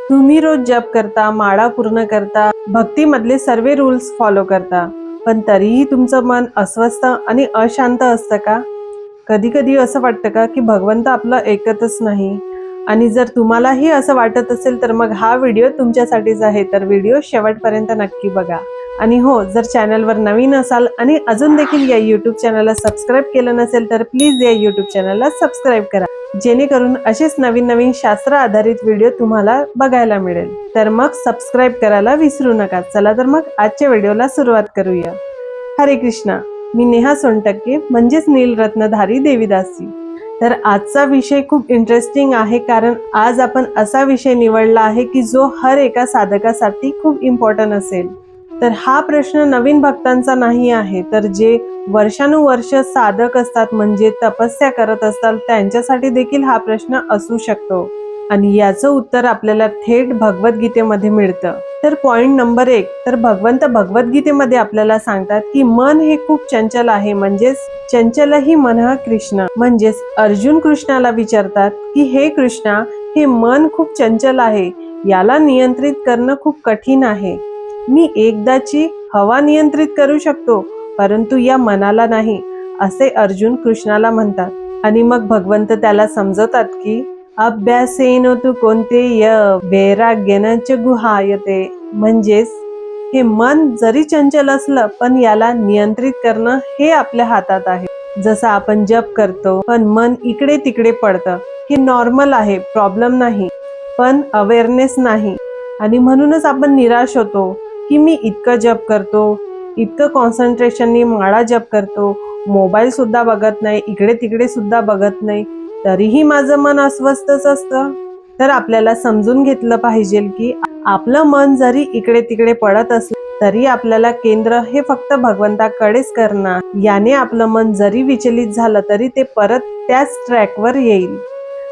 तुम्ही रोज जप करता, माळा पूर्ण करता, भक्तीमधले सर्व रूल्स फॉलो करता, पण तरीही तुमचं मन अस्वस्थ आणि अशांत असतं का? कधी कधी असं वाटतं का की भगवंत आपलं ऐकतच नाही? आणि जर तुम्हालाही असं वाटत असेल तर मग हा व्हिडिओ तुमच्यासाठीच आहे, तर व्हिडिओ शेवटपर्यंत नक्की बघा. आणि हो, जर चॅनलवर नवीन असाल आणि अजून देखील या यूट्यूब चॅनलला सबस्क्राईब केलं नसेल तर प्लीज या यूट्यूब चॅनलला सबस्क्राईब करा, जेणेकरून असेच नवीन नवीन शास्त्र आधारित व्हिडिओ तुम्हाला बघायला मिळेल. तर मग सबस्क्राईब करायला विसरू नका. चला तर मग आजच्या व्हिडिओला सुरुवात करूया. हरे कृष्णा. मी नेहा सोनटक्के, म्हणजेच नीलरत्नधारी देवीदासी. तर आजचा विषय खूप इंटरेस्टिंग आहे, कारण आज आपण असा विषय निवडला आहे की जो हर एका साधकासाठी खूप इम्पॉर्टंट असेल. तर हा प्रश्न नवीन भक्तांचा नाही आहे, तर जे वर्षानुवर्ष साधक असतात, म्हणजे तपस्या करत असतात, त्यांच्यासाठी देखील हा प्रश्न असू शकतो. आणि याचं उत्तर आपल्याला थेट भगवद्गीतेमध्ये मिळतं. तर पॉइंट नंबर 1, तर भगवंत भगवद्गीतेमध्ये आपल्याला सांगतात की मन हे खूप चंचल आहे, म्हणजेच चंचल ही मन कृष्ण. म्हणजेच अर्जुन कृष्णाला विचारतात की हे कृष्णा, हे मन खूप चंचल आहे, याला नियंत्रित करणं खूप कठीण आहे. मी एकदाची हवा नियंत्रित करू शकतो, परंतु या मनाला नाही, असे अर्जुन कृष्णाला म्हणतात. आणि मग भगवंत त्याला समजवतात की अभ्यासेन तू कोणतेय वैराग्येन च गुहायते. म्हणजेच हे मन जरी चंचल असलं, पण याला नियंत्रित करणं हे आपल्या हातात आहे. जसं आपण जप करतो पण मन इकडे तिकडे पडतं, हे नॉर्मल आहे, प्रॉब्लेम नाही, पण अवेअरनेस नाही. आणि म्हणूनच आपण निराश होतो की मी इतकं जप करतो, इतकं कॉन्सन्ट्रेशननी माळा जप करतो, मोबाईल सुद्धा बघत नाही, इकडे तिकडे सुद्धा बघत नाही, तरीही माझं मन अस्वस्थच असतं. तर आपल्याला समजून घेतलं पाहिजे की आपलं मन जरी इकडे तिकडे पडत असलं तरी आपल्याला केंद्र हे फक्त भगवंताकडेच करणं. याने आपलं मन जरी विचलित झालं तरी ते परत त्याच ट्रॅकवर येईल.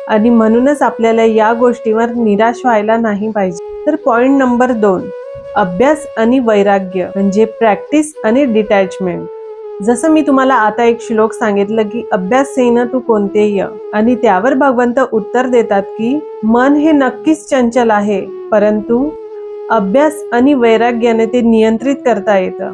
आणि म्हणूनच आपल्याला या गोष्टीवर निराश व्हायला नाही पाहिजे. तर पॉइंट नंबर 2, अभ्यास आणि वैराग्य, म्हणजे प्रॅक्टिस आणि डिटॅचमेंट. जसं मी तुम्हाला आता एक श्लोक सांगितलं की अभ्यासेन तू कोणतेय, आणि त्यावर भगवंत उत्तर देतात की मन हे नक्कीच चंचल आहे, परंतु अभ्यास आणि वैराग्याने ते नियंत्रित करता येतं.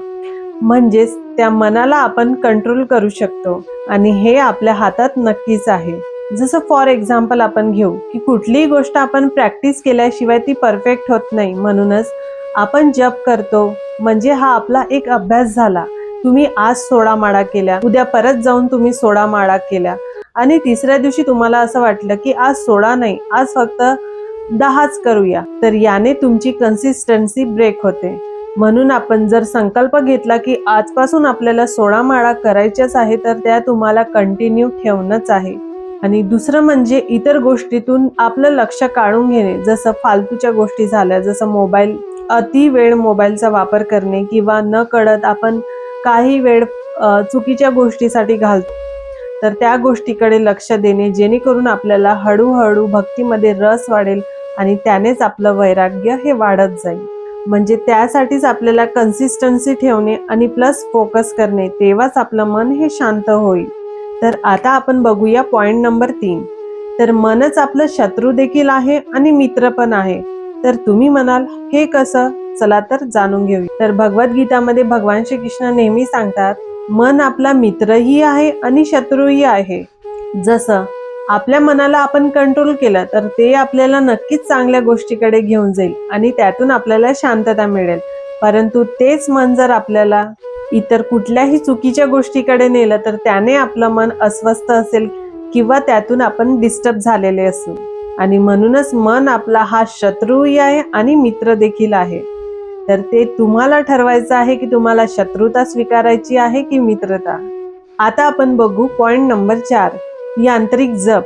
म्हणजेच त्या मनाला आपण कंट्रोल करू शकतो, आणि हे आपल्या हातात नक्कीच आहे. जसं फॉर एक्झाम्पल आपण घेऊ की कुठलीही गोष्ट आपण प्रॅक्टिस केल्याशिवाय ती परफेक्ट होत नाही. म्हणूनच आपण जप करतो, म्हणजे हा आपला एक अभ्यास झाला. तुम्ही आज 16 माळा केल्या, उद्या परत जाऊन तुम्ही 16 माळा केल्या, आणि तिसऱ्या दिवशी तुम्हाला असं वाटलं की आज 16 नाही, आज फक्त 10च करूया, तर याने तुमची कन्सिस्टन्सी ब्रेक होते. म्हणून आपण जर संकल्प घेतला की आजपासून आपल्याला 16 माळा करायच्याच आहे, तर त्या तुम्हाला कंटिन्यू ठेवणंच आहे. आणि दुसरं म्हणजे इतर गोष्टीतून आपलं लक्ष काढून घेणे. जसं फालतूच्या गोष्टी झाल्या, जसं मोबाईल, अति वेळ मोबाईलचा वापर करणे, किंवा न कळत आपण काही वेळ चुकीच्या गोष्टीसाठी घालतो, तर त्या गोष्टीकडे लक्ष देणे, जेणेकरून आपल्याला हळूहळू भक्तीमध्ये रस वाढेल आणि त्यानेच आपलं वैराग्य हे वाढत जाईल. म्हणजे त्यासाठीच आपल्याला कन्सिस्टन्सी ठेवणे आणि प्लस फोकस करणे, तेव्हाच आपलं मन हे शांत होईल. तर आता आपण बघूया पॉइंट नंबर 3, तर मनच आपलं शत्रू देखील आहे आणि मित्र पण आहे. तर तुम्ही म्हणाल हे कसं? चला तर जाणून घेऊया. तर भगवद्गीतामध्ये भगवान श्रीकृष्ण नेहमी सांगतात, मन आपला मित्रही आहे आणि शत्रूही आहे. जसं आपल्या मनाला आपण कंट्रोल केलं तर ते आपल्याला नक्कीच चांगल्या गोष्टीकडे घेऊन जाईल आणि त्यातून आपल्याला शांतता मिळेल. परंतु तेच मन जर आपल्याला इतर कुठल्याही चुकीच्या गोष्टीकडे नेलं तर त्याने आपलं मन अस्वस्थ असेल, किंवा त्यातून आपण डिस्टर्ब झालेले असू. आणि म्हणूनच मन आपला हा शत्रूही आहे आणि मित्र देखील आहे. तर ते तुम्हाला ठरवायचं आहे की तुम्हाला शत्रुता स्वीकारायची आहे की मित्रता. आता आपण बघू पॉइंट नंबर 4, यांत्रिक जप.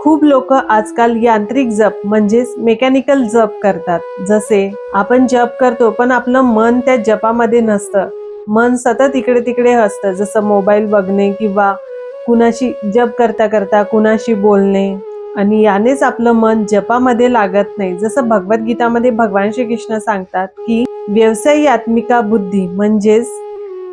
खूप लोक आजकाल यांत्रिक जप म्हणजेच मेकॅनिकल जप करतात. जसे आपण जप करतो पण आपलं मन त्या जपामध्ये नसतं, मन सतत इकडे तिकडे असतं, जसं मोबाईल बघणे किंवा कुणाशी जप करता करता कुणाशी बोलणे, आणि यानेच आपलं मन जपामध्ये लागत नाही. जसं भगवद्गीतामध्ये भगवान श्रीकृष्ण सांगतात की व्यवसायी आत्मिका बुद्धी, म्हणजेच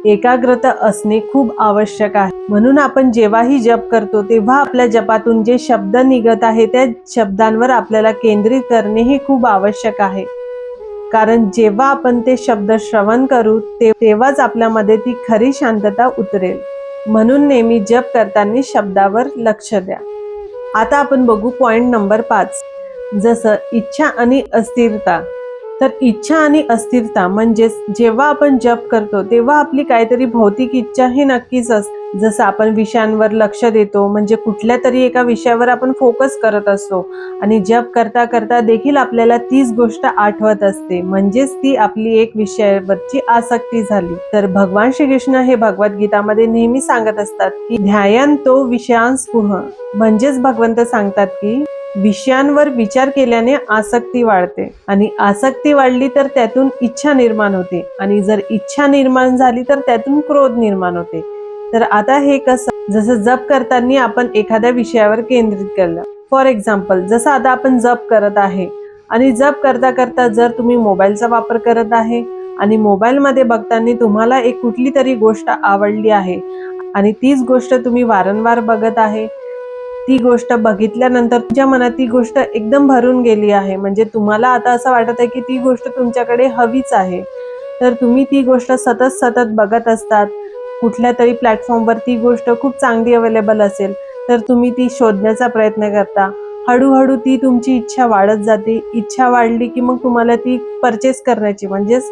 एकाग्रता असणे खूप आवश्यक आहे. म्हणून आपण जेव्हाही जप करतो तेव्हा आपल्या जपातून जे शब्द निघत आहे त्या शब्दांवर आपल्याला केंद्रित करणे हे खूप आवश्यक आहे. कारण जेव्हा आपण ते शब्द श्रवण करू तेव्हाच आपल्यामध्ये ती खरी शांतता उतरेल. म्हणून नेहमी जप करताना शब्दावर लक्ष द्या. आता आपण बघू पॉइंट नंबर 5. जसं इच्छा आणि अस्थिरता. तर इच्छा आणि अस्थिरता म्हणजेच जेव्हा आपण जप करतो तेव्हा आपली काहीतरी भौतिक इच्छा ही नक्कीच असते. जसं आपण विषयांवर लक्ष देतो, म्हणजे कुठल्या तरी एका विषयावर आपण फोकस करत असतो आणि जप करता करता देखील आपल्याला तीच गोष्ट आठवत असते, म्हणजेच ती आपली एक विषयावरची आसक्ती झाली. तर भगवान श्रीकृष्ण हे भगवद्गीतामध्ये नेहमी सांगत असतात की ध्यायन्तो विषयांस्पुह, म्हणजेच भगवंत सांगतात की विषयांवर विचार केल्याने आसक्ती वाढते आणि आसक्ती वाढली तर त्यातून इच्छा निर्माण होते आणि जर इच्छा निर्माण झाली तर त्यातून क्रोध निर्माण होते. तर आता हे कसं, जसं जप करताना आपण एखाद्या विषयावर केंद्रित केलं. फॉर एक्झाम्पल, जसं आता आपण जप करत आहे आणि जप करता करता जर तुम्ही मोबाईलचा वापर करत आहे आणि मोबाईलमध्ये बघताना तुम्हाला एक कुठली तरी गोष्ट आवडली आहे आणि तीच गोष्ट तुम्ही वारंवार बघत आहे, ती गोष्ट बघितल्यानंतर तुमच्या मनात ती गोष्ट एकदम भरून गेली आहे, म्हणजे तुम्हाला आता असं वाटत आहे की ती गोष्ट तुमच्याकडे हवीच आहे. तर तुम्ही ती गोष्ट सतत बघत असतात. कुठल्या तरी प्लॅटफॉर्मवर ती गोष्ट खूप चांगली अवेलेबल असेल तर तुम्ही ती शोधण्याचा प्रयत्न करता. हळूहळू ती तुमची इच्छा वाढत जाते. इच्छा वाढली की मग तुम्हाला ती परचेस करण्याची म्हणजेच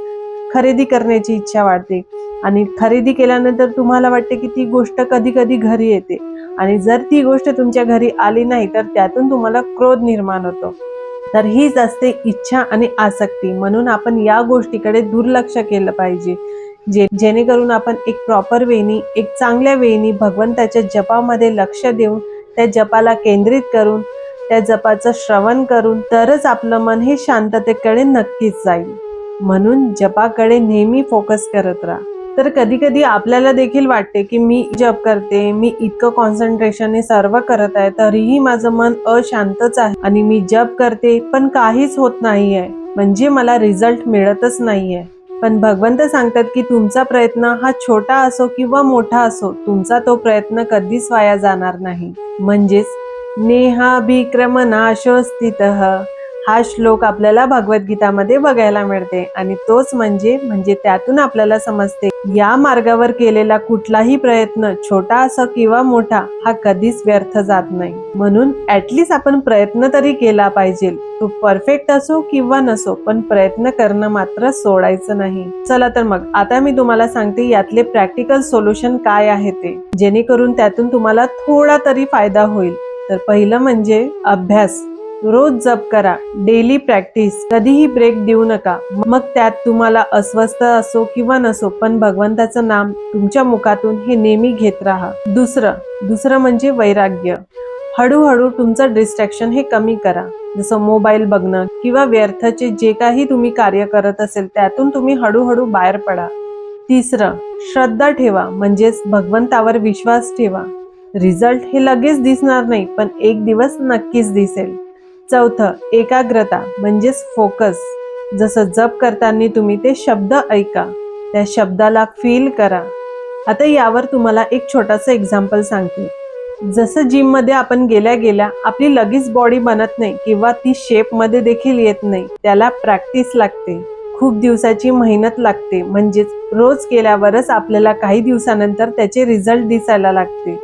खरेदी करण्याची इच्छा वाढते आणि खरेदी केल्यानंतर तुम्हाला वाटते की ती गोष्ट कधी कधी घरी येते आणि जर ती गोष्ट तुमच्या घरी आली नाही तर त्यातून तुम्हाला क्रोध निर्माण होतो. तर हीच असते इच्छा आणि आसक्ती. म्हणून आपण या गोष्टीकडे दुर्लक्ष केलं पाहिजे, जेणेकरून आपण एक प्रॉपर वेनी, एक चांगल्या वेनी भगवंताच्या जपामध्ये लक्ष देऊन त्या जपाला केंद्रित करून त्या जपाचं श्रवण करून तरच आपलं मन हे शांततेकडे नक्कीच जाईल. म्हणून जपाकडे नेहमी फोकस करत राहा. तर कधी कधी आपल्याला देखील वाटते की मी जप करते, मी इतकं कॉन्सन्ट्रेशनने सर्व करत आहे तरीही माझं मन अशांतच आहे आणि मी जप करते पण काहीच होत नाहीये, म्हणजे मला रिझल्ट मिळतच नाहीये. पण भगवंत सांगतात की तुमचा प्रयत्न हा छोटा असो किंवा मोठा असो, तुमचा तो प्रयत्न कधीच वाया जाणार नाही. म्हणजेच नेहाभिक्रम नाशो स्थितः हा श्लोक आपल्याला भगवद्गीतामध्ये बघायला मिळते आणि तोच म्हणजे त्यातून आपल्याला समजते या मार्गावर केलेला कुठलाही प्रयत्न छोटा असो किंवा मोठा हा कधीच व्यर्थ जात नाही. म्हणून ऍटलीस्ट आपण प्रयत्न तरी केला पाहिजे. तो परफेक्ट असो किंवा नसो, पण प्रयत्न करणं मात्र सोडायचं नाही. चला तर मग आता मी तुम्हाला सांगते यातले प्रॅक्टिकल सोल्युशन काय आहे ते, जेणेकरून त्यातून तुम्हाला थोडा तरी फायदा होईल. तर पहिलं म्हणजे अभ्यास. रोज जप करा, डेली प्रॅक्टिस, कधीही ब्रेक देऊ नका. मग त्यात तुम्हाला अस्वस्थ असो किंवा नसो, पण भगवंताचं नाम तुमच्या मुखातून हे नेहमी घेत राहा. दुसरं म्हणजे वैराग्य. हळूहळू तुमचं डिस्ट्रॅक्शन हे कमी करा, जसं मोबाईल बघणं किंवा व्यर्थचे जे काही तुम्ही कार्य करत असेल त्यातून तुम्ही हळूहळू बाहेर पडा. तिसरं, श्रद्धा ठेवा, म्हणजेच भगवंतावर विश्वास ठेवा. रिझल्ट हे लगेच दिसणार नाही, पण एक दिवस नक्कीच दिसेल. चौथं, एकाग्रता म्हणजेच फोकस. जसं जप करताना तुम्ही ते शब्द ऐका, त्या शब्दाला फील करा. आता यावर तुम्हाला एक छोटासा एक्झाम्पल सांगते. जसं जिम मध्ये आपण गेल्या आपली लगेच बॉडी बनत नाही किंवा ती शेप मध्ये देखील येत नाही, त्याला प्रॅक्टिस लागते, खूप दिवसाची मेहनत लागते. म्हणजेच रोज केल्यावरच आपल्याला काही दिवसानंतर त्याचे रिझल्ट दिसायला लागते.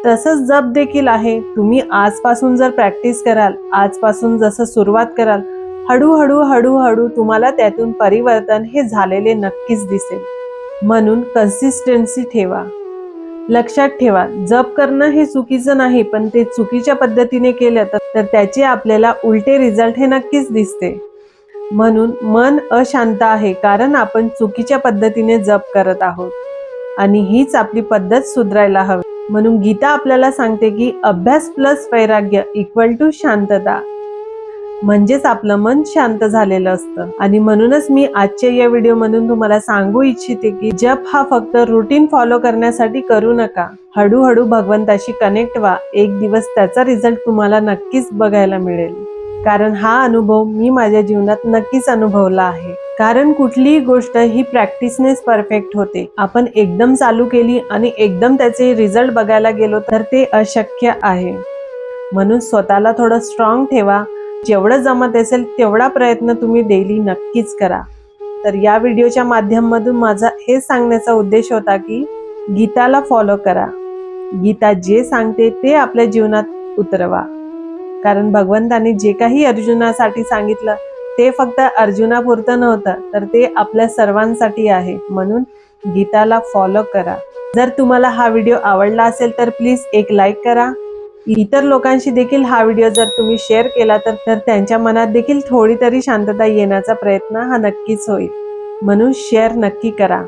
तसंच जप देखील आहे. तुम्ही आजपासून जर प्रॅक्टिस कराल, आजपासून जसं सुरुवात कराल, हळूहळू तुम्हाला त्यातून परिवर्तन हे झालेले नक्कीच दिसेल. म्हणून कन्सिस्टन्सी ठेवा. लक्षात ठेवा, जप करणं हे चुकीचं नाही, पण ते चुकीच्या पद्धतीने केलं तर त्याचे आपल्याला उलटे रिझल्ट हे नक्कीच दिसते. म्हणून मन अशांत आहे कारण आपण चुकीच्या पद्धतीने जप करत आहोत आणि हीच आपली पद्धत सुधारायला हवी. म्हणून गीता आपल्याला सांगते की अभ्यास प्लस वैराग्य इक्वल टू शांतता, म्हणजेच आपलं मन शांत झालेलं असतं. आणि म्हणूनच मी आजच्या या व्हिडिओ मधून तुम्हाला सांगू इच्छिते की जप हा फक्त रुटीन फॉलो करण्यासाठी करू नका. हळूहळू भगवंताशी कनेक्ट व्हा. एक दिवस त्याचा रिझल्ट तुम्हाला नक्कीच बघायला मिळेल. कारण हा अनुभव मी माझ्या जीवनात नक्कीच अनुभवला आहे. कारण कुठलीही गोष्ट ही प्रॅक्टिसनेच परफेक्ट होते. आपण एकदम चालू केली आणि एकदम त्याचे रिझल्ट बघायला गेलो तर ते अशक्य आहे. म्हणून स्वतःला थोडं स्ट्रॉंग ठेवा. जेवढं जमत असेल तेवढा प्रयत्न तुम्ही डेली नक्कीच करा. तर या व्हिडिओच्या माध्यमातून माझा हे सांगण्याचा उद्देश होता की गीताला फॉलो करा. गीता जे सांगते ते आपल्या जीवनात उतरवा. कारण भगवंताने जे काही अर्जुनासाठी सांगितलं ते फक्त अर्जुनापुरतं नव्हतं, तर ते आपल्या सर्वांसाठी आहे. म्हणून गीताला फॉलो करा. जर तुम्हाला हा व्हिडिओ आवडला असेल तर प्लीज एक लाईक करा. इतर लोकांशी देखील हा व्हिडिओ जर तुम्ही शेअर केला तर त्यांच्या मनात देखील थोडी तरी शांतता येण्याचा प्रयत्न हा नक्कीच होईल. म्हणून शेअर नक्की करा.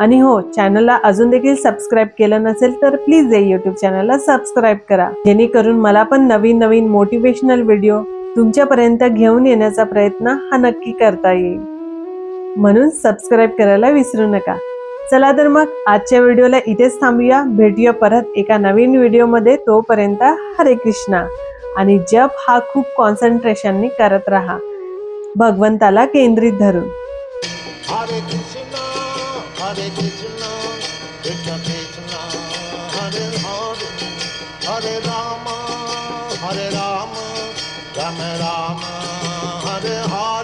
आणि हो, चॅनलला अजून देखील सबस्क्राईब केलं नसेल तर प्लीज यूट्यूब चॅनलला सबस्क्राईब करा, जेणेकरून मला पण नवीन नवीन मोटिवेशनल व्हिडिओ तुमच्यापर्यंत घेऊन येण्याचा प्रयत्न हा नक्की करता येईल. म्हणून सबस्क्राईब करायला विसरू नका. चला तर मग आजच्या व्हिडिओला इथेच थांबूया. भेटूया परत एका नवीन व्हिडिओमध्ये. तोपर्यंत हरे कृष्णा. आणि जप हा खूप कॉन्सन्ट्रेशनने करत राहा, भगवंताला केंद्रित धरून. Hare Krishna, Krishna Krishna, Hare Hare, Hare Rama, Rama Rama, Hare Hare.